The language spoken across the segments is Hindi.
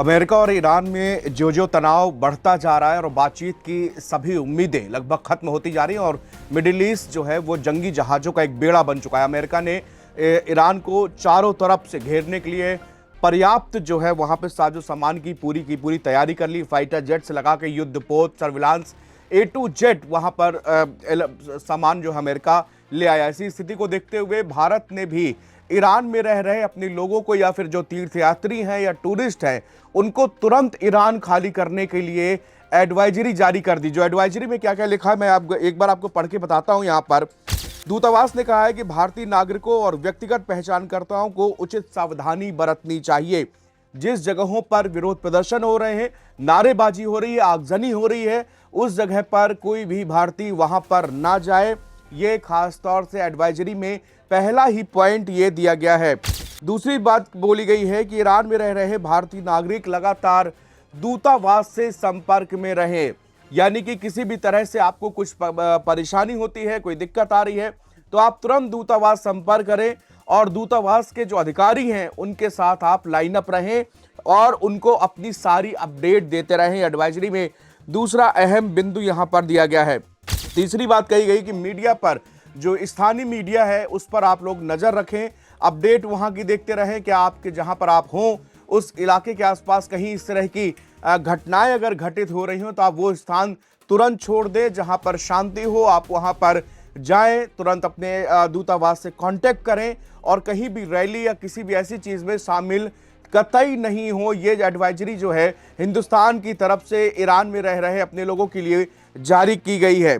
अमेरिका और ईरान में जो जो तनाव बढ़ता जा रहा है और बातचीत की सभी उम्मीदें लगभग खत्म होती जा रही हैं और मिडिल ईस्ट जो है वो जंगी जहाज़ों का एक बेड़ा बन चुका है। अमेरिका ने ईरान को चारों तरफ से घेरने के लिए पर्याप्त जो है वहाँ पे साजो सामान की पूरी तैयारी कर ली। फाइटर जेट से लगा के युद्धपोत, सर्विलांस, A to Z वहाँ पर सामान जो है अमेरिका ले आया। इसी स्थिति को देखते हुए भारत ने भी ईरान में रह रहे अपने लोगों को या फिर जो तीर्थयात्री हैं या टूरिस्ट हैं उनको तुरंत ईरान खाली करने के लिए एडवाइजरी जारी कर दी। जो एडवाइजरी में क्या क्या लिखा है मैं एक बार आपको पढ़ के बताता हूं। यहाँ पर दूतावास ने कहा है कि भारतीय नागरिकों और व्यक्तिगत पहचानकर्ताओं को उचित सावधानी बरतनी चाहिए। जिस जगहों पर विरोध प्रदर्शन हो रहे हैं, नारेबाजी हो रही है, आगजनी हो रही है, उस जगह पर कोई भी भारतीय वहां पर ना जाए। ये खास तौर से एडवाइजरी में पहला ही पॉइंट ये दिया गया है। दूसरी बात बोली गई है कि ईरान में रह रहे भारतीय नागरिक लगातार दूतावास से संपर्क में रहें। यानी कि किसी भी तरह से आपको कुछ परेशानी होती है, कोई दिक्कत आ रही है, तो आप तुरंत दूतावास संपर्क करें और दूतावास के जो अधिकारी हैं उनके साथ आप लाइन अप रहें और उनको अपनी सारी अपडेट देते रहें। एडवाइजरी में दूसरा अहम बिंदु यहां पर दिया गया है। तीसरी बात कही गई कि मीडिया पर, जो स्थानीय मीडिया है उस पर आप लोग नजर रखें, अपडेट वहां की देखते रहें कि आपके जहां पर आप हों उस इलाके के आसपास कहीं इस तरह की घटनाएं अगर घटित हो रही हो तो आप वो स्थान तुरंत छोड़ दें। जहां पर शांति हो आप वहां पर जाएं, तुरंत अपने दूतावास से कांटेक्ट करें और कहीं भी रैली या किसी भी ऐसी चीज में शामिल कतई नहीं हो। ये एडवाइजरी जो है हिंदुस्तान की तरफ से ईरान में रह रहे अपने लोगों के लिए जारी की गई है।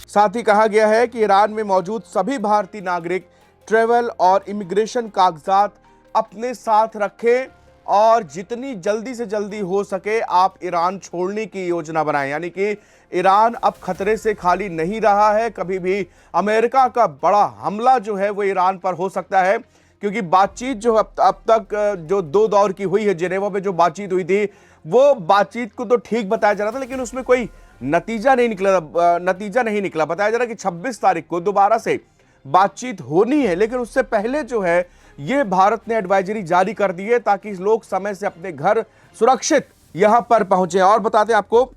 साथ ही कहा गया है कि ईरान में मौजूद सभी भारतीय नागरिक ट्रैवल और इमिग्रेशन कागजात अपने साथ रखें और जितनी जल्दी से जल्दी हो सके आप ईरान छोड़ने की योजना बनाएं। यानी कि ईरान अब खतरे से खाली नहीं रहा है। कभी भी अमेरिका का बड़ा हमला जो है वो ईरान पर हो सकता है, क्योंकि बातचीत जो अब तक जो 2 दौर की हुई है, जेनेवा में जो बातचीत हुई थी वो बातचीत को तो ठीक बताया जा रहा था, लेकिन उसमें कोई नतीजा नहीं निकला। बताया जा रहा है कि 26 तारीख को दोबारा से बातचीत होनी है, लेकिन उससे पहले जो है ये भारत ने एडवाइजरी जारी कर दी है ताकि लोग समय से अपने घर सुरक्षित यहां पर पहुंचे। और बताते हैं आपको,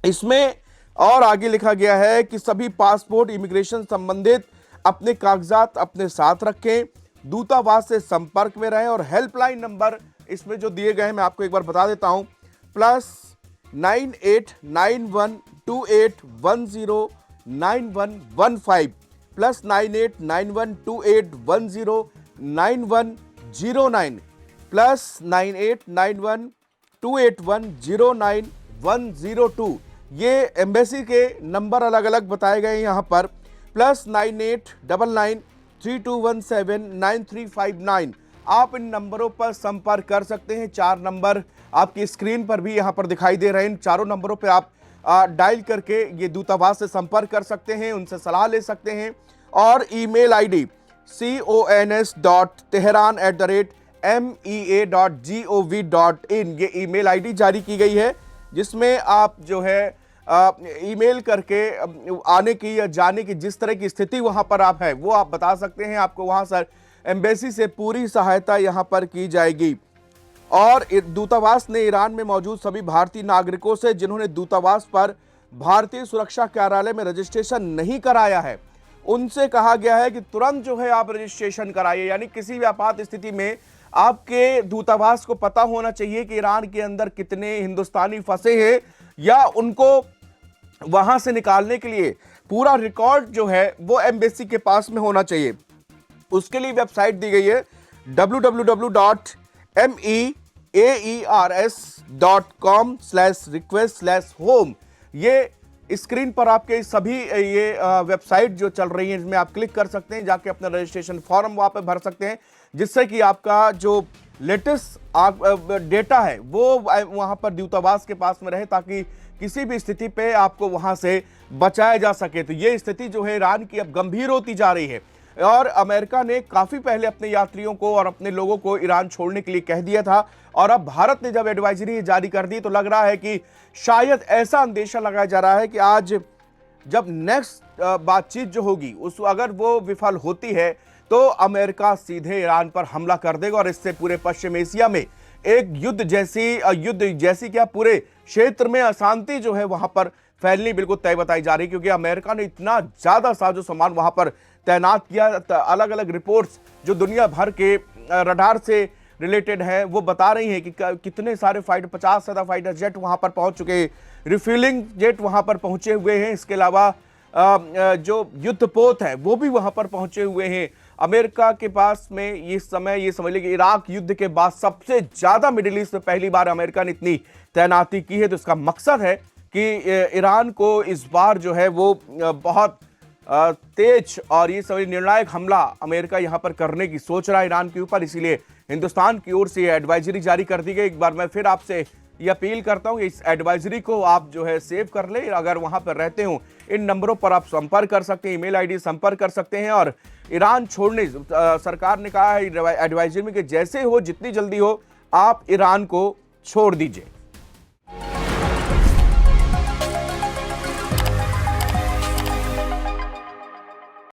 इसमें और आगे लिखा गया है कि सभी पासपोर्ट, इमिग्रेशन संबंधित अपने कागजात अपने साथ रखें, दूतावास से संपर्क में रहें और हेल्पलाइन नंबर इसमें जो दिए गए हैं मैं आपको एक बार बता देता हूं। +989128109115 +989128109109 +989128109102। ये एम्बेसी के नंबर अलग अलग बताए गए हैं यहाँ पर। +989932179359 आप इन नंबरों पर संपर्क कर सकते हैं। 4 नंबर आपकी स्क्रीन पर भी यहाँ पर दिखाई दे रहे हैं। इन चारों नंबरों पर आप डायल करके ये दूतावास से संपर्क कर सकते हैं, उनसे सलाह ले सकते हैं। और ईमेल आईडी cons@mea.gov.in ये ईमेल आईडी जारी की गई है, जिसमें आप जो है ईमेल करके आने की या जाने की जिस तरह की स्थिति वहां पर आप है वो आप बता सकते हैं। आपको वहां सर एम्बेसी से पूरी सहायता यहां पर की जाएगी। और दूतावास ने ईरान में मौजूद सभी भारतीय नागरिकों से जिन्होंने दूतावास पर भारतीय सुरक्षा कार्यालय में रजिस्ट्रेशन नहीं कराया है उनसे कहा गया है कि तुरंत जो है आप रजिस्ट्रेशन कराइए। यानी किसी भी आपात स्थिति में आपके दूतावास को पता होना चाहिए कि ईरान के अंदर कितने हिंदुस्तानी फंसे हैं या उनको वहां से निकालने के लिए पूरा रिकॉर्ड जो है वो एम्बेसी के पास में होना चाहिए। उसके लिए वेबसाइट दी गई है www.mears.com/request/home। ये स्क्रीन पर आपके सभी ये वेबसाइट जो चल रही है इसमें आप क्लिक कर सकते हैं, जाके अपना रजिस्ट्रेशन फॉर्म वहां पे भर सकते हैं, जिससे कि आपका जो लेटेस्ट डेटा है वो वहां पर दूतावास के पास में रहे ताकि किसी भी स्थिति पे आपको वहां से बचाया जा सके। तो ये स्थिति जो है ईरान की अब गंभीर होती जा रही है और अमेरिका ने काफी पहले अपने यात्रियों को और अपने लोगों को ईरान छोड़ने के लिए कह दिया था और अब भारत ने जब एडवाइजरी जारी कर दी तो लग रहा है कि शायद ऐसा अंदेशा लगाया जा रहा है कि आज जब नेक्स्ट बातचीत जो होगी उस अगर वो विफल होती है तो अमेरिका सीधे ईरान पर हमला कर देगा और इससे पूरे पश्चिम एशिया में एक युद्ध जैसी क्या पूरे क्षेत्र में अशांति जो है वहां पर फैलनी बिल्कुल तय बताई जा रही है, क्योंकि अमेरिका ने इतना ज्यादा साजो सामान वहां पर तैनात किया। अलग अलग रिपोर्ट्स जो दुनिया भर के रडार से रिलेटेड है वो बता रही हैं कि कितने सारे 50 से ज्यादा फाइटर जेट वहां पर पहुंच चुके हैं, रिफ्यूलिंग जेट वहां पर पहुंचे हुए हैं। इसके अलावा जो युद्धपोत है वो भी वहां पर पहुंचे हुए हैं। अमेरिका के पास में ये समझ लीजिए इराक युद्ध के बाद सबसे ज्यादा मिडिल ईस्ट में पहली बार अमेरिका ने इतनी तैनाती की है। तो इसका मकसद है कि ईरान को इस बार जो है वो बहुत तेज और ये समझ निर्णायक हमला अमेरिका यहां पर करने की सोच रहा है ईरान के ऊपर। इसीलिए हिंदुस्तान की ओर से एडवाइजरी जारी कर दी गई। एक बार मैं फिर आपसे ये अपील करता हूं, इस एडवाइजरी को आप जो है सेव कर ले। अगर वहां पर रहते हो इन नंबरों पर आप संपर्क कर सकते हैं, ईमेल आईडी संपर्क कर सकते हैं। और ईरान छोड़ने सरकार ने कहा है एडवाइजरी में कि जैसे हो जितनी जल्दी हो आप ईरान को छोड़ दीजिए।